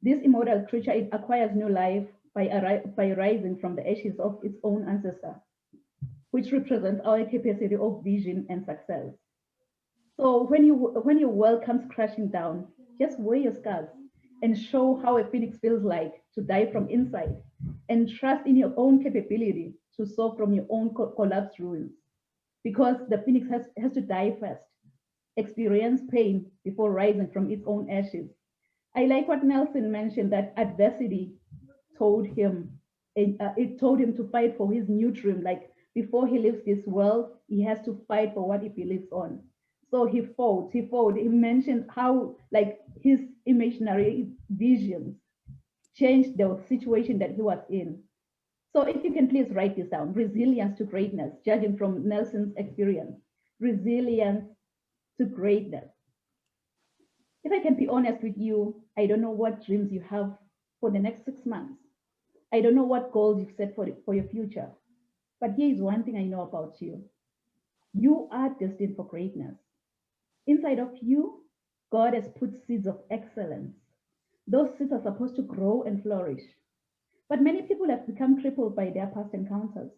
This immortal creature, it acquires new life by rising from the ashes of its own ancestor, which represents our capacity of vision and success. So when your world comes crashing down, just wear your scars and show how a phoenix feels like to die from inside, and trust in your own capability to soar from your own collapsed ruins. Because the phoenix has to die first, experience pain before rising from its own ashes. I like what Nelson mentioned, that adversity told him, it told him to fight for his new dream. Like before he leaves this world, he has to fight for what he believes on. So he fought. He mentioned how like his imaginary visions changed the situation that he was in. So if you can please write this down, resilience to greatness, judging from Nelson's experience, resilience to greatness. If I can be honest with you, I don't know what dreams you have for the next 6 months. I don't know what goals you've set for your future. But here is one thing I know about you. You are destined for greatness. Inside of you, God has put seeds of excellence. Those seeds are supposed to grow and flourish. But many people have become crippled by their past encounters,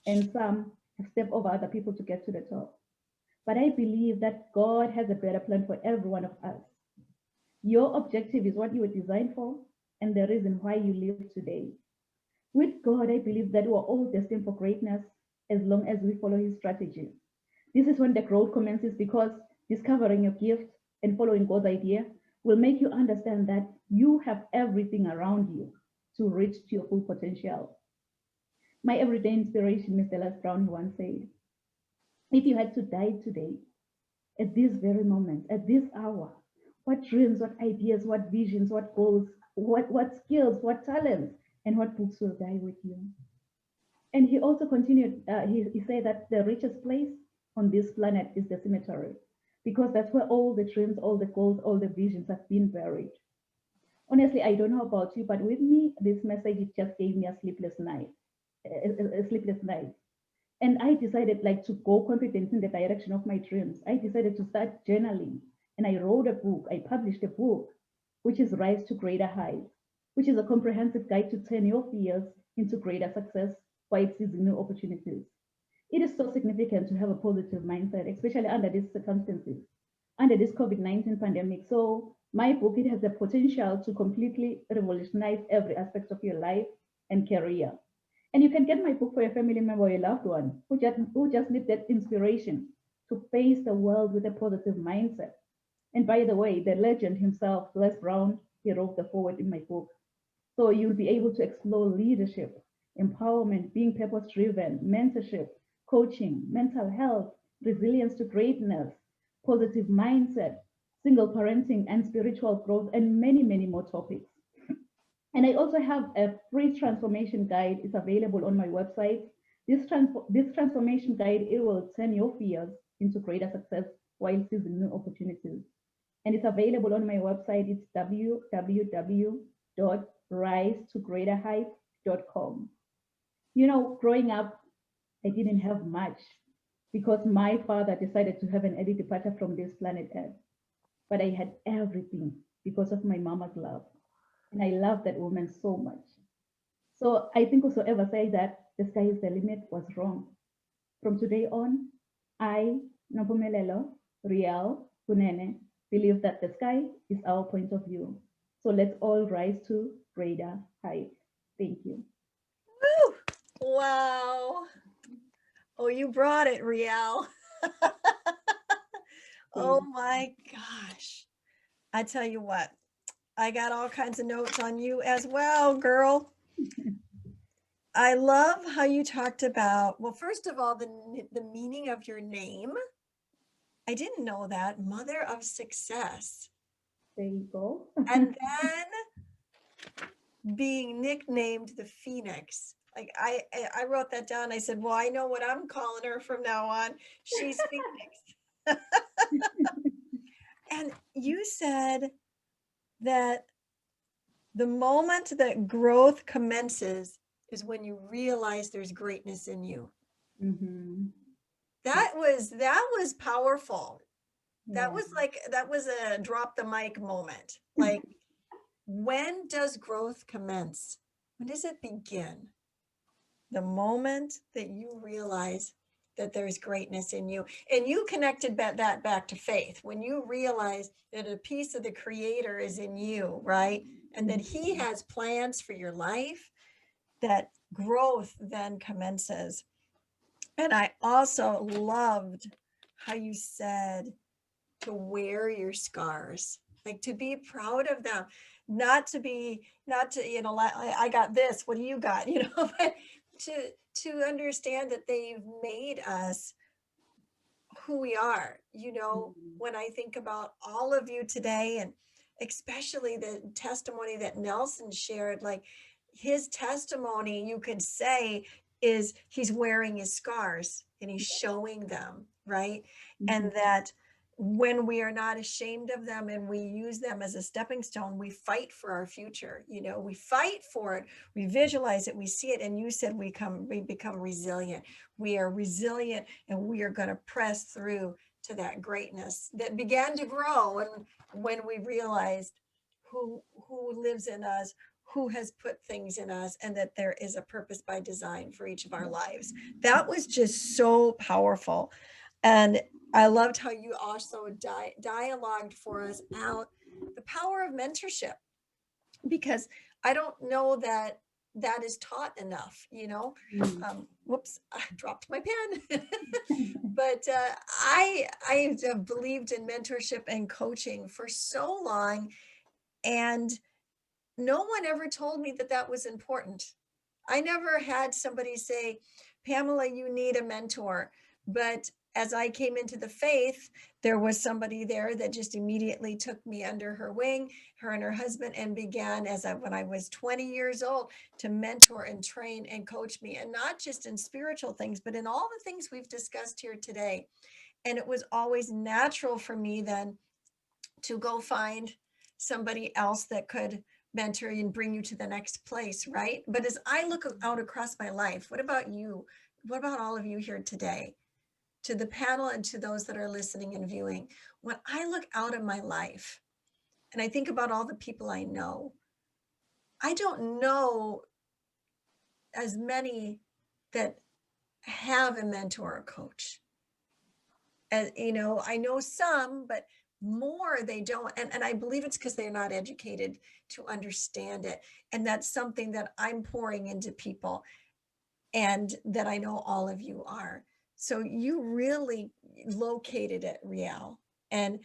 and some have stepped over other people to get to the top. But I believe that God has a better plan for every one of us. Your objective is what you were designed for and the reason why you live today. With God, I believe that we're all destined for greatness as long as we follow his strategy. This is when the growth commences, because discovering your gift and following God's idea will make you understand that you have everything around you to reach to your full potential. My everyday inspiration, Mr. Les Brown, once said, if you had to die today, at this very moment, at this hour, what dreams, what ideas, what visions, what goals, what skills, what talents, and what books will die with you? And he also continued, he said that the richest place on this planet is the cemetery, because that's where all the dreams, all the goals, all the visions have been buried. Honestly, I don't know about you, but with me, this message, it just gave me a sleepless night, a sleepless night. And I decided like to go confident in the direction of my dreams. I decided to start journaling, and I wrote a book. I published a book, which is Rise to Greater Heights, which is a comprehensive guide to turn your fears into greater success while seizing new opportunities. It is so significant to have a positive mindset, especially under these circumstances, under this COVID-19 pandemic. So my book, it has the potential to completely revolutionize every aspect of your life and career. And you can get my book for your family member or your loved one who just need that inspiration to face the world with a positive mindset. And by the way, the legend himself, Les Brown, he wrote the foreword in my book. So you'll be able to explore leadership, empowerment, being purpose-driven, mentorship, coaching, mental health, resilience to greatness, positive mindset, single parenting, and spiritual growth, and many, many more topics. And I also have a free transformation guide. It's available on my website. This transformation guide, it will turn your fears into greater success while seizing new opportunities. And it's available on my website. It's www.risetogreaterheights.com. You know, growing up, I didn't have much because my father decided to have an early departure from this planet Earth. But I had everything because of my mama's love. And I love that woman so much. So I think whosoever says that the sky is the limit was wrong. From today on, I, Nompumelelo, Riel, KUNENE, believe that the sky is our point of view. So let's all rise to greater heights. Thank you. Woo! Wow. Oh, you brought it, Riel. Oh my gosh. I tell you what, I got all kinds of notes on you as well, girl. I love how you talked about, well, first of all, the meaning of your name. I didn't know that, Mother of Success. There you go. And then being nicknamed the Phoenix. Like I wrote that down. I said, well, I know what I'm calling her from now on. She's Phoenix. And you said that the moment that growth commences is when you realize there's greatness in you. Mhm. That was powerful. That Yeah. was a drop the mic moment. Like, when does growth commence? When does it begin? The moment that you realize that there's greatness in you. And you connected that back to faith. When you realize that a piece of the Creator is in you, right? And that He has plans for your life, that growth then commences. And I also loved how you said to wear your scars, like to be proud of them, not to, I got this, what do you got? But to understand that they've made us who we are. When I think about all of you today, and especially the testimony that Nelson shared, like his testimony, you could say, is he's wearing his scars and he's showing them, right? And that when we are not ashamed of them and we use them as a stepping stone, we fight for our future. We fight for it, we visualize it, we see it. And you said we become resilient. We are resilient, and we are going to press through to that greatness that began to grow. And when we realized who lives in us, who has put things in us, and that there is a purpose by design for each of our lives. That was just so powerful. And I loved how you also dialogued for us out the power of mentorship, because I don't know that is taught enough, whoops, I dropped my pen. But I have believed in mentorship and coaching for so long, and no one ever told me that was important. I never had somebody say, Pamela, you need a mentor. But as I came into the faith, there was somebody there that just immediately took me under her wing, her and her husband, and began when I was 20 years old to mentor and train and coach me, and not just in spiritual things, but in all the things we've discussed here today. And it was always natural for me then to go find somebody else that could mentor and bring you to the next place, right? But as I look out across my life, what about you? What about all of you here today? To the panel and to those that are listening and viewing, when I look out in my life and I think about all the people I know, I don't know as many that have a mentor or coach. And, I know some, but more they don't. And I believe it's because they're not educated to understand it. And that's something that I'm pouring into people, and that I know all of you are. So you really located it, Riel, and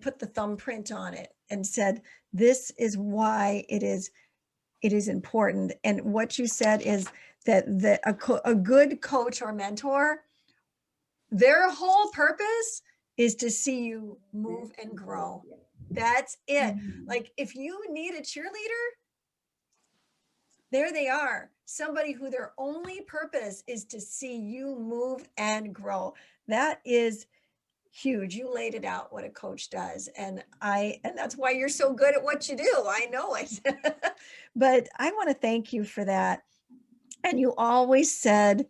put the thumbprint on it and said, this is why it is important. And what you said is that a good coach or mentor, their whole purpose is to see you move and grow. That's it. Like, if you need a cheerleader, there they are. Somebody who their only purpose is to see you move and grow. That is huge. You laid it out, what a coach does. And that's why you're so good at what you do. I know it. But I want to thank you for that. And you always said,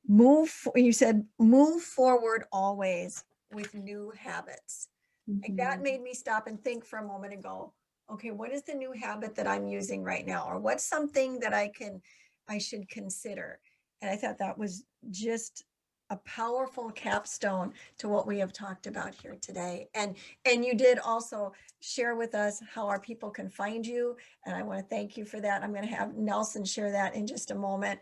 move forward always with new habits. Like, that made me stop and think for a moment and go, okay, what is the new habit that I'm using right now? Or what's something that I should consider? And I thought that was just a powerful capstone to what we have talked about here today. And you did also share with us how our people can find you. And I want to thank you for that. I'm going to have Nelson share that in just a moment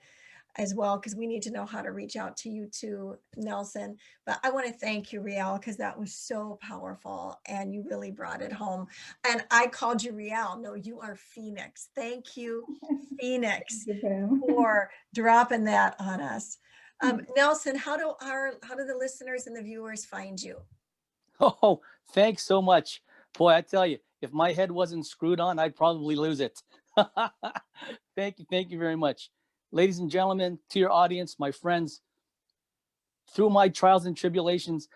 as well, because we need to know how to reach out to you too, Nelson. But I want to thank you, Riel, because that was so powerful and you really brought it home. And I called you Riel. No, you are Phoenix. Thank you, Phoenix, for dropping that on us. Nelson, how do the listeners and the viewers find you? Oh, thanks so much. Boy, I tell you, If my head wasn't screwed on, I'd probably lose it. Thank you very much. Ladies and gentlemen, to your audience, my friends, through my trials and tribulations,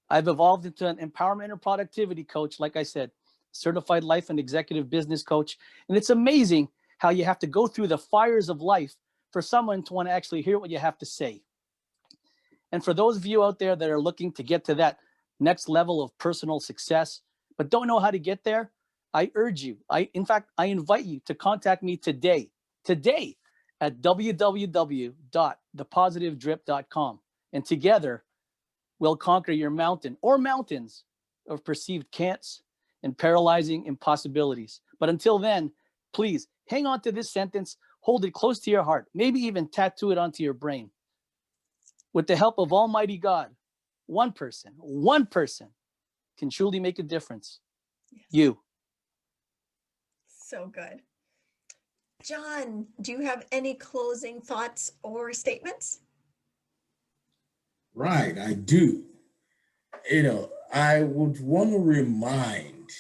I've evolved into an empowerment and productivity coach, like I said, certified life and executive business coach. And it's amazing how you have to go through the fires of life for someone to want to actually hear what you have to say. And for those of you out there that are looking to get to that next level of personal success, but don't know how to get there, I urge you, in fact, I invite you to contact me today at www.thepositivedrip.com. And together, we'll conquer your mountain or mountains of perceived can'ts and paralyzing impossibilities. But until then, please hang on to this sentence, hold it close to your heart, maybe even tattoo it onto your brain. With the help of Almighty God, one person can truly make a difference. Yes. You. So good. John, do you have any closing thoughts or statements? Right, I do. I would want to remind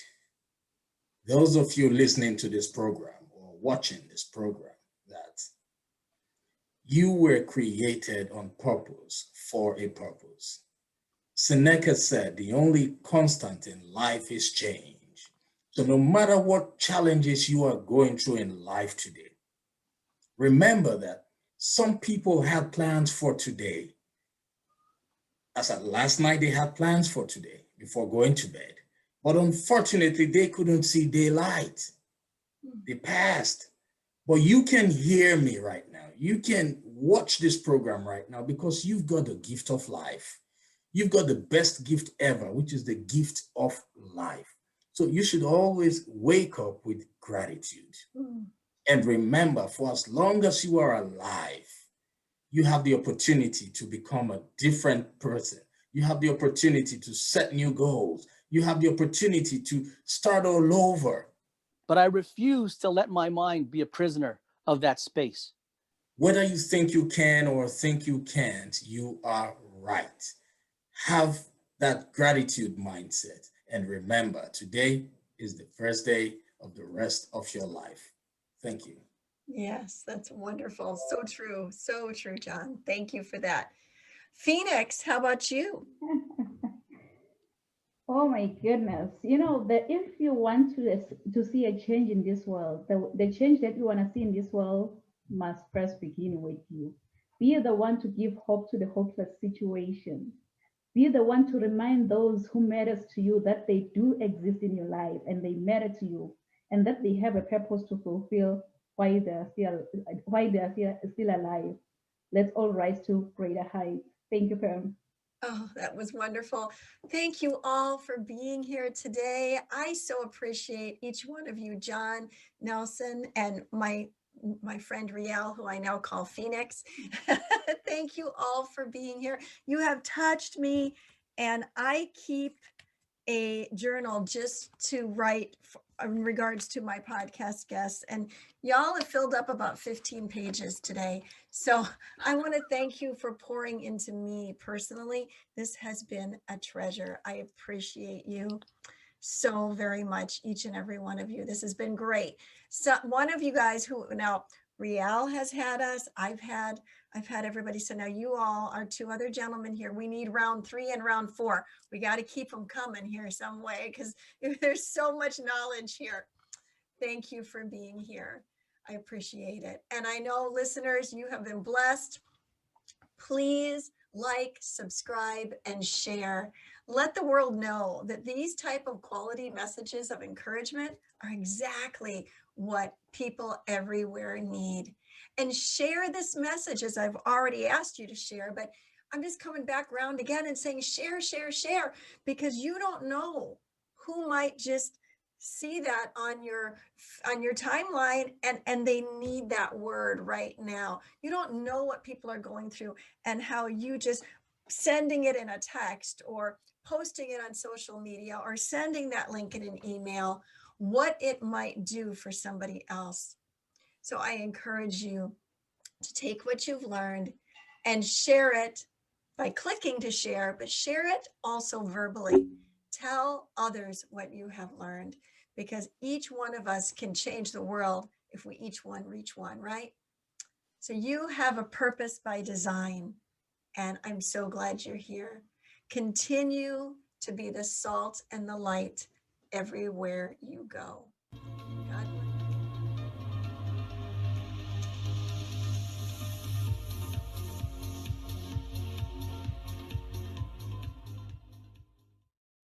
those of you listening to this program or watching this program that you were created on purpose for a purpose. Seneca said, the only constant in life is change. So no matter what challenges you are going through in life today, remember that some people had plans for today. As at last night, they had plans for today before going to bed. But unfortunately, they couldn't see daylight. They passed. But you can hear me right now. You can watch this program right now because you've got the gift of life. You've got the best gift ever, which is the gift of life. So you should always wake up with gratitude. And remember, for as long as you are alive, you have the opportunity to become a different person. You have the opportunity to set new goals. You have the opportunity to start all over. But I refuse to let my mind be a prisoner of that space. Whether you think you can or think you can't, you are right. Have that gratitude mindset. And remember, today is the first day of the rest of your life. Thank you. Yes, that's wonderful. So true, John. Thank you for that. Phoenix, how about you? Oh my goodness. That if you want to see a change in this world, the change that you want to see in this world must first begin with you. Be the one to give hope to the hopeless situation. Be the one to remind those who matters to you that they do exist in your life and they matter to you and that they have a purpose to fulfill why they are still alive. Let's all rise to greater heights. Thank you, Pam. Oh, that was wonderful. Thank you all for being here today. I so appreciate each one of you, John, Nelson, and my friend Riel, who I now call Phoenix. Thank you all for being here. You have touched me, and I keep a journal just to write in regards to my podcast guests, and y'all have filled up about 15 pages today. So I want to thank you for pouring into me personally. This has been a treasure. I appreciate you so very much, each and every one of you. This has been great. So one of you guys who now Riel has had us, I've had everybody. So now you all are two other gentlemen here. We need round 3 and round 4. We got to keep them coming here some way because there's so much knowledge here. Thank you for being here. I appreciate it. And I know listeners, you have been blessed. Please like, subscribe, and share. Let the world know that these type of quality messages of encouragement are exactly what people everywhere need. And share this message as I've already asked you to share, but I'm just coming back around again and saying share, share, share, because you don't know who might just see that on your timeline and they need that word right now. You don't know what people are going through and how you just sending it in a text or posting it on social media or sending that link in an email, what it might do for somebody else. So I encourage you to take what you've learned and share it by clicking to share, but share it also verbally. Tell others what you have learned, because each one of us can change the world if we each one reach one, right? So you have a purpose by design, and I'm so glad you're here. Continue to be the salt and the light everywhere you go. God bless.